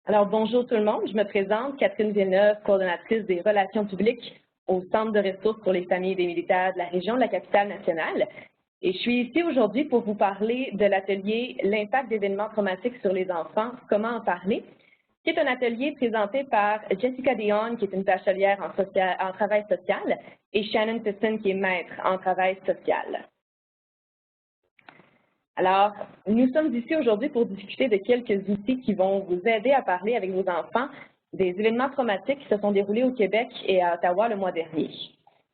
Alors, bonjour tout le monde. Je me présente, Catherine Villeneuve, coordonnatrice des relations publiques au Centre de ressources pour les familles des militaires de la région de la Capitale-Nationale. Et je suis ici aujourd'hui pour vous parler de l'atelier « L'impact d'événements traumatiques sur les enfants, comment en parler », qui est un atelier présenté par Jessica Dion, qui est une bachelière en travail social, et Shannon Piston, qui est maître en travail social. Alors, nous sommes ici aujourd'hui pour discuter de quelques outils qui vont vous aider à parler avec vos enfants des événements traumatiques qui se sont déroulés au Québec et à Ottawa le mois dernier.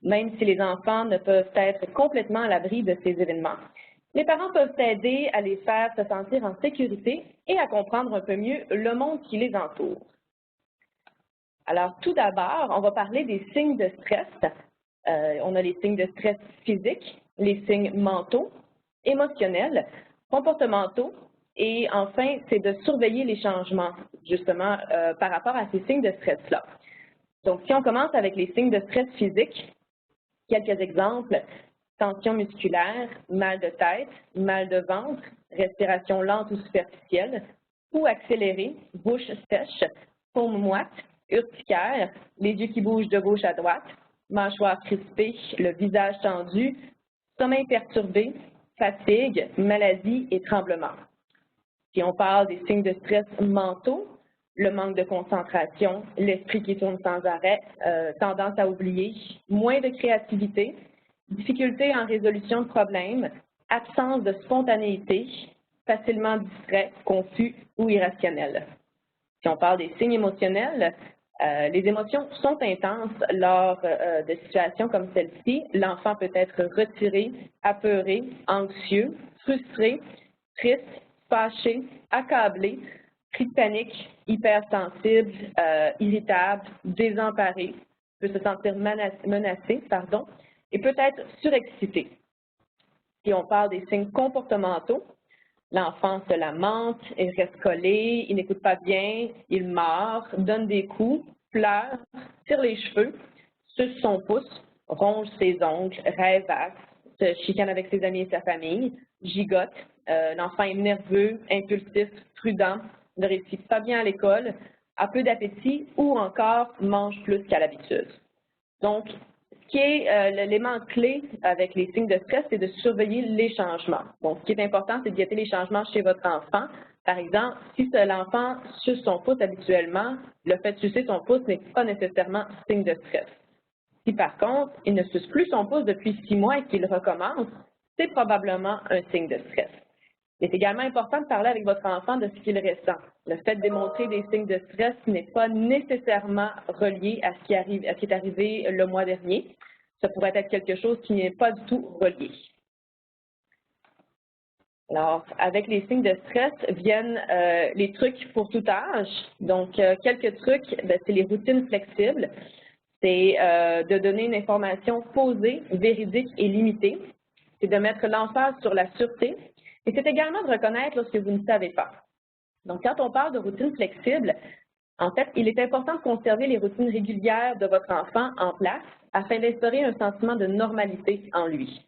Même si les enfants ne peuvent être complètement à l'abri de ces événements, les parents peuvent aider à les faire se sentir en sécurité et à comprendre un peu mieux le monde qui les entoure. Alors, tout d'abord, on va parler des signes de stress. On a les signes de stress physiques, les signes mentaux, émotionnels, comportementaux, et enfin, c'est de surveiller les changements, justement, par rapport à ces signes de stress-là. Donc, si on commence avec les signes de stress physique, quelques exemples: tension musculaire, mal de tête, mal de ventre, respiration lente ou superficielle, pouls accéléré, bouche sèche, paume moite, urticaire, les yeux qui bougent de gauche à droite, mâchoire crispée, le visage tendu, sommeil perturbé, fatigue, maladie et tremblement. Si on parle des signes de stress mentaux, le manque de concentration, l'esprit qui tourne sans arrêt, tendance à oublier, moins de créativité, difficulté en résolution de problèmes, absence de spontanéité, facilement distrait, confus ou irrationnel. Si on parle des signes émotionnels, les émotions sont intenses lors de situations comme celle-ci. L'enfant peut être retiré, apeuré, anxieux, frustré, triste, fâché, accablé, cri de panique, hypersensible, irritable, désemparé, peut se sentir menacé, et peut être surexcité. Si on parle des signes comportementaux, l'enfant se lamente, il reste collé, il n'écoute pas bien, il mord, donne des coups, pleure, tire les cheveux, suce son pouce, ronge ses ongles, rêvasse, se chicane avec ses amis et sa famille, gigote. L'enfant est nerveux, impulsif, prudent, ne réussit pas bien à l'école, a peu d'appétit ou encore mange plus qu'à l'habitude. Donc, ce qui est l'élément clé avec les signes de stress, c'est de surveiller les changements. Donc, ce qui est important, c'est de guetter les changements chez votre enfant. Par exemple, si l'enfant suce son pouce habituellement, le fait de sucer son pouce n'est pas nécessairement signe de stress. Si par contre, il ne suce plus son pouce depuis 6 mois et qu'il recommence, c'est probablement un signe de stress. Il est également important de parler avec votre enfant de ce qu'il ressent. Le fait de démontrer des signes de stress n'est pas nécessairement relié à ce qui est arrivé le mois dernier. Ça pourrait être quelque chose qui n'est pas du tout relié. Alors, avec les signes de stress viennent les trucs pour tout âge. Donc, quelques trucs, c'est les routines flexibles. C'est de donner une information posée, véridique et limitée. C'est de mettre l'emphase sur la sûreté. Et c'est également de reconnaître lorsque vous ne savez pas. Donc, quand on parle de routine flexible, en fait, il est important de conserver les routines régulières de votre enfant en place afin d'instaurer un sentiment de normalité en lui.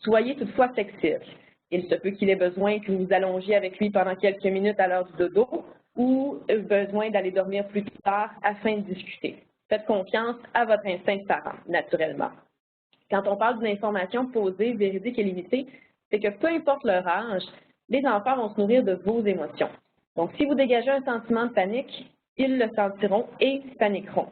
Soyez toutefois flexible. Il se peut qu'il ait besoin que vous allongiez avec lui pendant quelques minutes à l'heure du dodo ou besoin d'aller dormir plus tard afin de discuter. Faites confiance à votre instinct de parent, naturellement. Quand on parle d'une information posée, véridique et limitée, c'est que peu importe leur âge, les enfants vont se nourrir de vos émotions. Donc, si vous dégagez un sentiment de panique, ils le sentiront et paniqueront.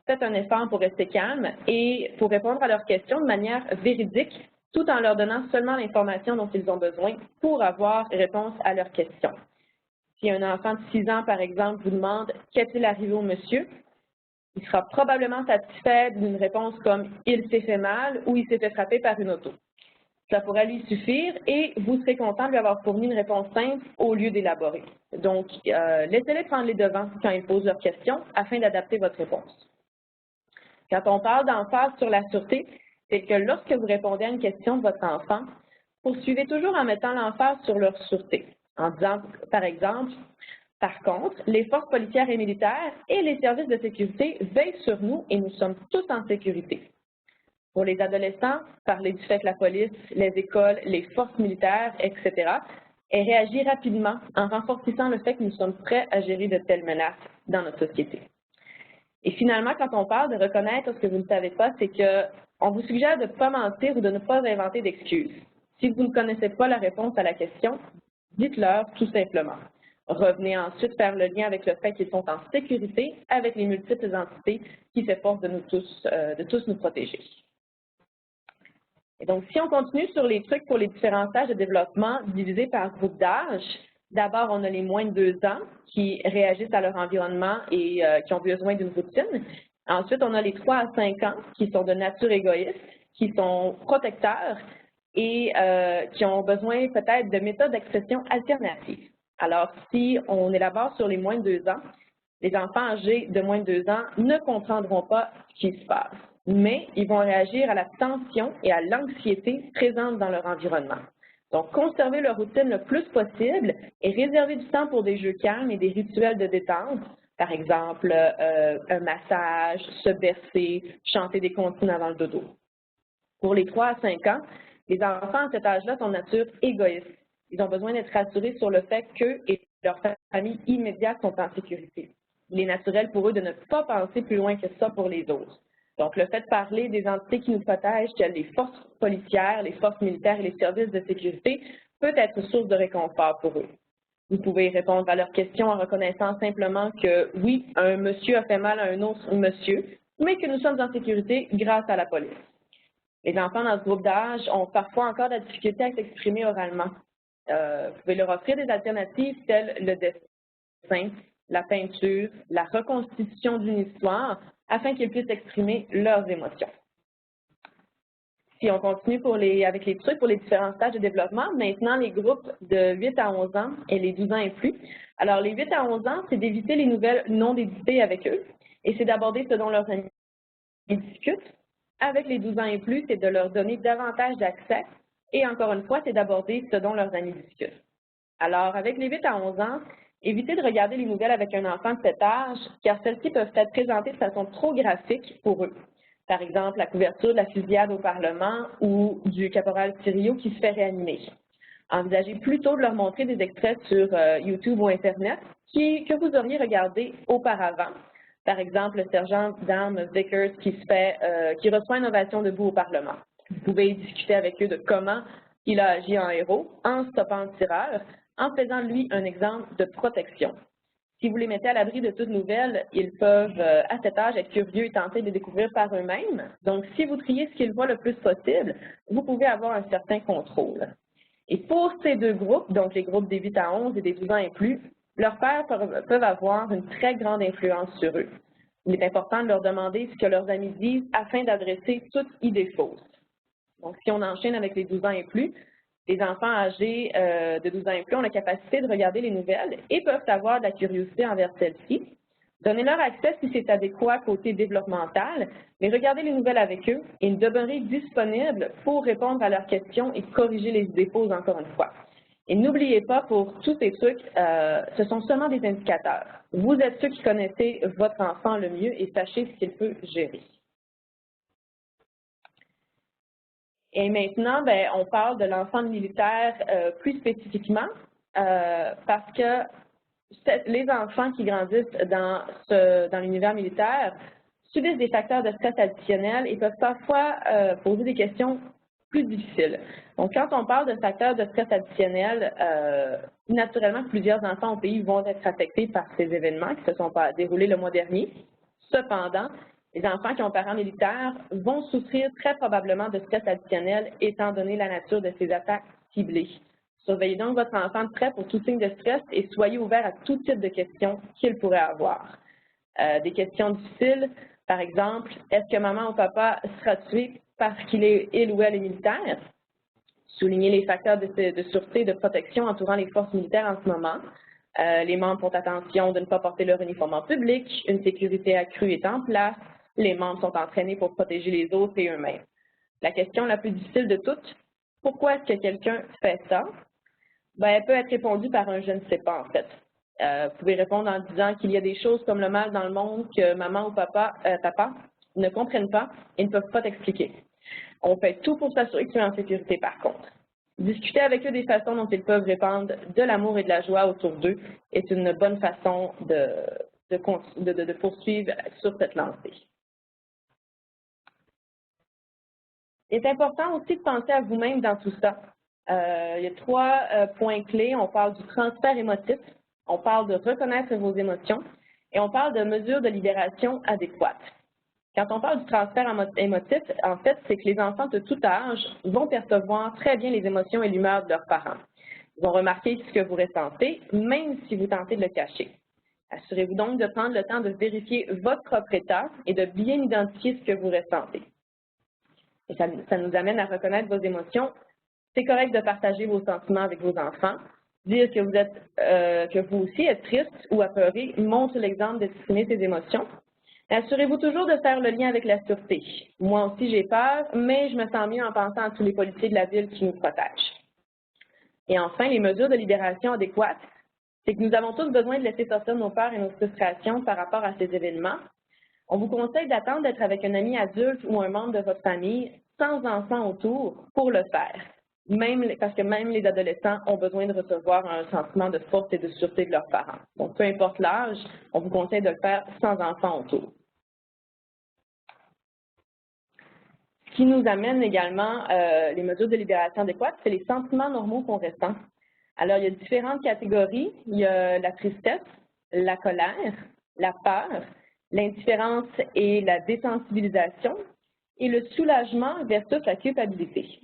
Faites un effort pour rester calme et pour répondre à leurs questions de manière véridique, tout en leur donnant seulement l'information dont ils ont besoin pour avoir réponse à leurs questions. Si un enfant de 6 ans, par exemple, vous demande « Qu'est-il arrivé au monsieur ?», il sera probablement satisfait d'une réponse comme « Il s'est fait mal » ou « Il s'est fait frapper par une auto ». Ça pourrait lui suffire et vous serez content de lui avoir fourni une réponse simple au lieu d'élaborer. Donc, laissez-les prendre les devants quand ils posent leurs questions afin d'adapter votre réponse. Quand on parle d'emphase sur la sûreté, c'est que lorsque vous répondez à une question de votre enfant, poursuivez toujours en mettant l'emphase sur leur sûreté, en disant, par exemple, « Par contre, les forces policières et militaires et les services de sécurité veillent sur nous et nous sommes tous en sécurité. » Pour les adolescents, parler du fait que la police, les écoles, les forces militaires, etc., Elle réagit rapidement en renforçant le fait que nous sommes prêts à gérer de telles menaces dans notre société. Et finalement, quand on parle de reconnaître ce que vous ne savez pas, c'est qu'on vous suggère de ne pas mentir ou de ne pas inventer d'excuses. Si vous ne connaissez pas la réponse à la question, dites-leur tout simplement. Revenez ensuite faire le lien avec le fait qu'ils sont en sécurité avec les multiples entités qui s'efforcent de tous nous protéger. Et donc, si on continue sur les trucs pour les différents stages de développement divisés par groupe d'âge, d'abord, on a les moins de 2 ans qui réagissent à leur environnement et qui ont besoin d'une routine. Ensuite, on a les 3 à 5 ans qui sont de nature égoïste, qui sont protecteurs et qui ont besoin peut-être de méthodes d'expression alternatives. Alors, si on élabore sur les moins de 2 ans, les enfants âgés de moins de 2 ans ne comprendront pas ce qui se passe, mais ils vont réagir à la tension et à l'anxiété présentes dans leur environnement. Donc, conserver leur routine le plus possible et réserver du temps pour des jeux calmes et des rituels de détente, par exemple un massage, se bercer, chanter des comptines avant le dodo. Pour les 3 à 5 ans, les enfants à cet âge-là sont de nature égoïste. Ils ont besoin d'être rassurés sur le fait qu'eux et leur famille immédiate sont en sécurité. Il est naturel pour eux de ne pas penser plus loin que ça pour les autres. Donc, le fait de parler des entités qui nous protègent, telles les forces policières, les forces militaires et les services de sécurité, peut être source de réconfort pour eux. Vous pouvez répondre à leurs questions en reconnaissant simplement que, oui, un monsieur a fait mal à un autre monsieur, mais que nous sommes en sécurité grâce à la police. Les enfants dans ce groupe d'âge ont parfois encore de la difficulté à s'exprimer oralement. Vous pouvez leur offrir des alternatives telles le dessin, la peinture, la reconstitution d'une histoire, afin qu'ils puissent exprimer leurs émotions. Si on continue avec les trucs pour les différents stages de développement, maintenant les groupes de 8 à 11 ans et les 12 ans et plus. Alors les 8 à 11 ans, c'est d'éviter les nouvelles non éditées avec eux et c'est d'aborder ce dont leurs amis discutent. Avec les 12 ans et plus, c'est de leur donner davantage d'accès et encore une fois, c'est d'aborder ce dont leurs amis discutent. Alors avec les 8 à 11 ans, évitez de regarder les nouvelles avec un enfant de cet âge, car celles-ci peuvent être présentées de façon trop graphique pour eux. Par exemple, la couverture de la fusillade au Parlement ou du caporal Thiriot qui se fait réanimer. Envisagez plutôt de leur montrer des extraits sur YouTube ou Internet que vous auriez regardés auparavant. Par exemple, le sergent d'armes Vickers qui reçoit une ovation debout au Parlement. Vous pouvez discuter avec eux de comment il a agi en héros, en stoppant le tireur, en faisant lui un exemple de protection. Si vous les mettez à l'abri de toute nouvelle, ils peuvent, à cet âge, être curieux et tenter de découvrir par eux-mêmes. Donc, si vous triez ce qu'ils voient le plus possible, vous pouvez avoir un certain contrôle. Et pour ces deux groupes, donc les groupes des 8 à 11 et des 12 ans et plus, leurs pairs peuvent avoir une très grande influence sur eux. Il est important de leur demander ce que leurs amis disent afin d'adresser toute idée fausse. Donc, si on enchaîne avec les 12 ans et plus, les enfants âgés de 12 ans et plus ont la capacité de regarder les nouvelles et peuvent avoir de la curiosité envers celles-ci. Donnez-leur accès si c'est adéquat côté développemental, mais regardez les nouvelles avec eux et demeurez disponibles pour répondre à leurs questions et corriger les idées fausses encore une fois. Et n'oubliez pas, pour tous ces trucs, ce sont seulement des indicateurs. Vous êtes ceux qui connaissez votre enfant le mieux et sachez ce qu'il peut gérer. Et maintenant, on parle de l'enfant militaire plus spécifiquement parce que les enfants qui grandissent dans l'univers militaire subissent des facteurs de stress additionnels et peuvent parfois poser des questions plus difficiles. Donc, quand on parle de facteurs de stress additionnels, naturellement, plusieurs enfants au pays vont être affectés par ces événements qui se sont déroulés le mois dernier. Cependant, les enfants qui ont parents militaires vont souffrir très probablement de stress additionnel étant donné la nature de ces attaques ciblées. Surveillez donc votre enfant de près pour tout signe de stress et soyez ouvert à tout type de questions qu'il pourrait avoir. Des questions difficiles, par exemple, est-ce que maman ou papa sera tué parce il ou elle est militaire? Soulignez les facteurs de sûreté et de protection entourant les forces militaires en ce moment. Les membres font attention de ne pas porter leur uniforme en public, une sécurité accrue est en place, les membres sont entraînés pour protéger les autres et eux-mêmes. La question la plus difficile de toutes, pourquoi est-ce que quelqu'un fait ça? Elle peut être répondue par un « je ne sais pas » en fait. Vous pouvez répondre en disant qu'il y a des choses comme le mal dans le monde que maman ou papa ne comprennent pas et ne peuvent pas t'expliquer. On fait tout pour s'assurer que tu es en sécurité par contre. Discuter avec eux des façons dont ils peuvent répandre de l'amour et de la joie autour d'eux est une bonne façon de poursuivre sur cette lancée. Il est important aussi de penser à vous-même dans tout ça. Il y a 3 points clés. On parle du transfert émotif, on parle de reconnaître vos émotions et on parle de mesures de libération adéquates. Quand on parle du transfert émotif, en fait, c'est que les enfants de tout âge vont percevoir très bien les émotions et l'humeur de leurs parents. Ils vont remarquer ce que vous ressentez, même si vous tentez de le cacher. Assurez-vous donc de prendre le temps de vérifier votre propre état et de bien identifier ce que vous ressentez. Et ça nous amène à reconnaître vos émotions. C'est correct de partager vos sentiments avec vos enfants. Dire que vous aussi êtes triste ou apeuré montre l'exemple d'exprimer ses émotions. Assurez-vous toujours de faire le lien avec la sûreté. Moi aussi, j'ai peur, mais je me sens mieux en pensant à tous les policiers de la ville qui nous protègent. Et enfin, les mesures de libération adéquates, c'est que nous avons tous besoin de laisser sortir nos peurs et nos frustrations par rapport à ces événements. On vous conseille d'attendre d'être avec un ami adulte ou un membre de votre famille sans enfant autour pour le faire, parce que même les adolescents ont besoin de recevoir un sentiment de force et de sûreté de leurs parents. Donc, peu importe l'âge, on vous conseille de le faire sans enfant autour. Ce qui nous amène également les mesures de libération adéquates, c'est les sentiments normaux qu'on ressent. Alors, il y a différentes catégories. Il y a la tristesse, la colère, la peur, l'indifférence et la désensibilisation, et le soulagement versus la culpabilité.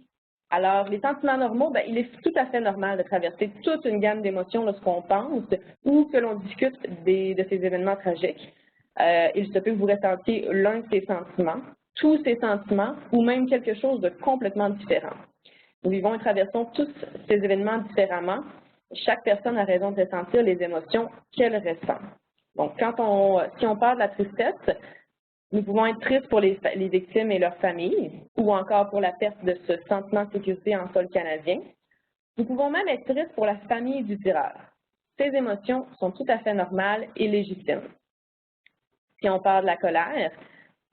Alors, les sentiments normaux, il est tout à fait normal de traverser toute une gamme d'émotions lorsqu'on pense ou que l'on discute de ces événements tragiques. Il se peut que vous ressentiez l'un de ces sentiments, tous ces sentiments, ou même quelque chose de complètement différent. Nous vivons et traversons tous ces événements différemment. Chaque personne a raison de ressentir les émotions qu'elle ressent. Donc, si on parle de la tristesse, nous pouvons être tristes pour les victimes et leurs familles, ou encore pour la perte de ce sentiment de sécurité en sol canadien. Nous pouvons même être tristes pour la famille du tireur. Ces émotions sont tout à fait normales et légitimes. Si on parle de la colère,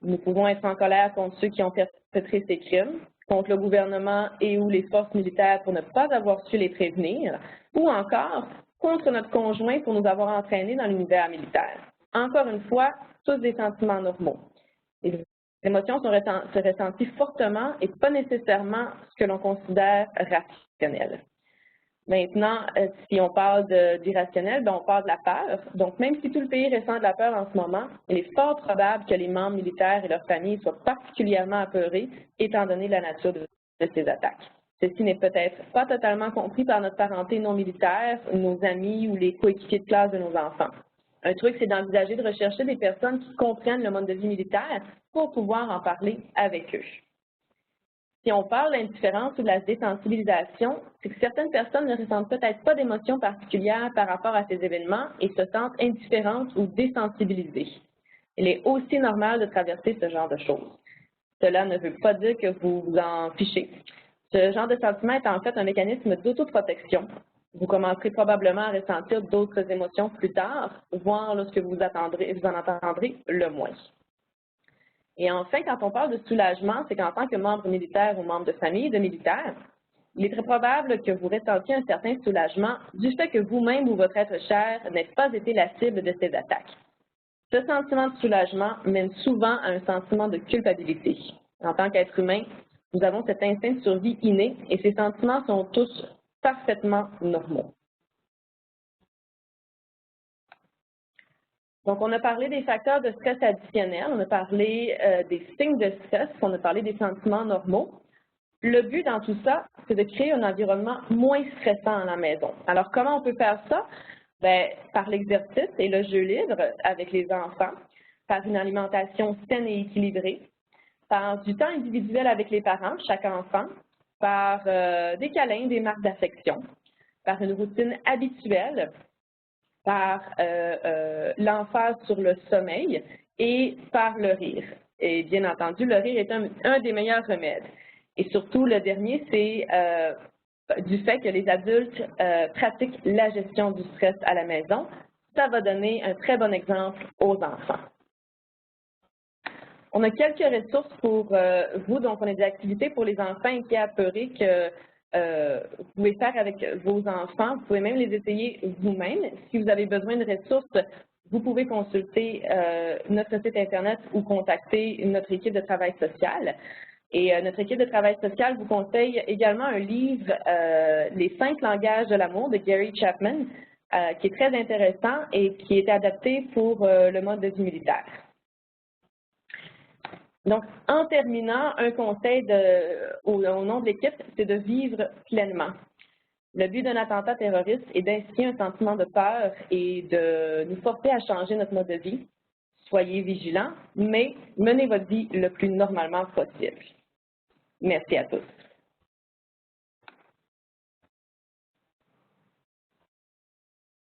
nous pouvons être en colère contre ceux qui ont perpétré ces crimes, contre le gouvernement et ou les forces militaires pour ne pas avoir su les prévenir, ou encore contre notre conjoint pour nous avoir entraînés dans l'univers militaire. Encore une fois, tous des sentiments normaux. Les émotions sont ressenties fortement et pas nécessairement ce que l'on considère rationnel. Maintenant, si on parle d'irrationnel, on parle de la peur. Donc, même si tout le pays ressent de la peur en ce moment, il est fort probable que les membres militaires et leurs familles soient particulièrement apeurés, étant donné la nature de ces attaques. Ceci n'est peut-être pas totalement compris par notre parenté non militaire, nos amis ou les coéquipiers de classe de nos enfants. Un truc, c'est d'envisager de rechercher des personnes qui comprennent le mode de vie militaire pour pouvoir en parler avec eux. Si on parle de l'indifférence ou de la désensibilisation, c'est que certaines personnes ne ressentent peut-être pas d'émotions particulières par rapport à ces événements et se sentent indifférentes ou désensibilisées. Il est aussi normal de traverser ce genre de choses. Cela ne veut pas dire que vous vous en fichez. Ce genre de sentiment est en fait un mécanisme d'autoprotection. Vous commencerez probablement à ressentir d'autres émotions plus tard, voire lorsque vous en entendrez le moins. Et enfin, quand on parle de soulagement, c'est qu'en tant que membre militaire ou membre de famille de militaires, il est très probable que vous ressentiez un certain soulagement du fait que vous-même ou votre être cher n'ait pas été la cible de ces attaques. Ce sentiment de soulagement mène souvent à un sentiment de culpabilité. En tant qu'être humain, nous avons cet instinct de survie inné et ces sentiments sont tous parfaitement normaux. Donc, on a parlé des facteurs de stress additionnels, on a parlé des signes de stress, on a parlé des sentiments normaux. Le but dans tout ça, c'est de créer un environnement moins stressant à la maison. Alors, comment on peut faire ça? Par l'exercice et le jeu libre avec les enfants, par une alimentation saine et équilibrée, par du temps individuel avec les parents, chaque enfant, par des câlins, des marques d'affection, par une routine habituelle, par l'emphase sur le sommeil et par le rire. Et bien entendu, le rire est un des meilleurs remèdes. Et surtout, le dernier, c'est du fait que les adultes pratiquent la gestion du stress à la maison. Ça va donner un très bon exemple aux enfants. On a quelques ressources pour vous. Donc, on a des activités pour les enfants inquiets apeurés que vous pouvez faire avec vos enfants, vous pouvez même les essayer vous-même. Si vous avez besoin de ressources, vous pouvez consulter notre site Internet ou contacter notre équipe de travail social. Et notre équipe de travail social vous conseille également un livre, Les 5 langages de l'amour de Gary Chapman, qui est très intéressant et qui est adapté pour le mode de vie militaire. Donc, en terminant, un conseil au nom de l'équipe, c'est de vivre pleinement. Le but d'un attentat terroriste est d'instiller un sentiment de peur et de nous forcer à changer notre mode de vie. Soyez vigilants, mais menez votre vie le plus normalement possible. Merci à tous.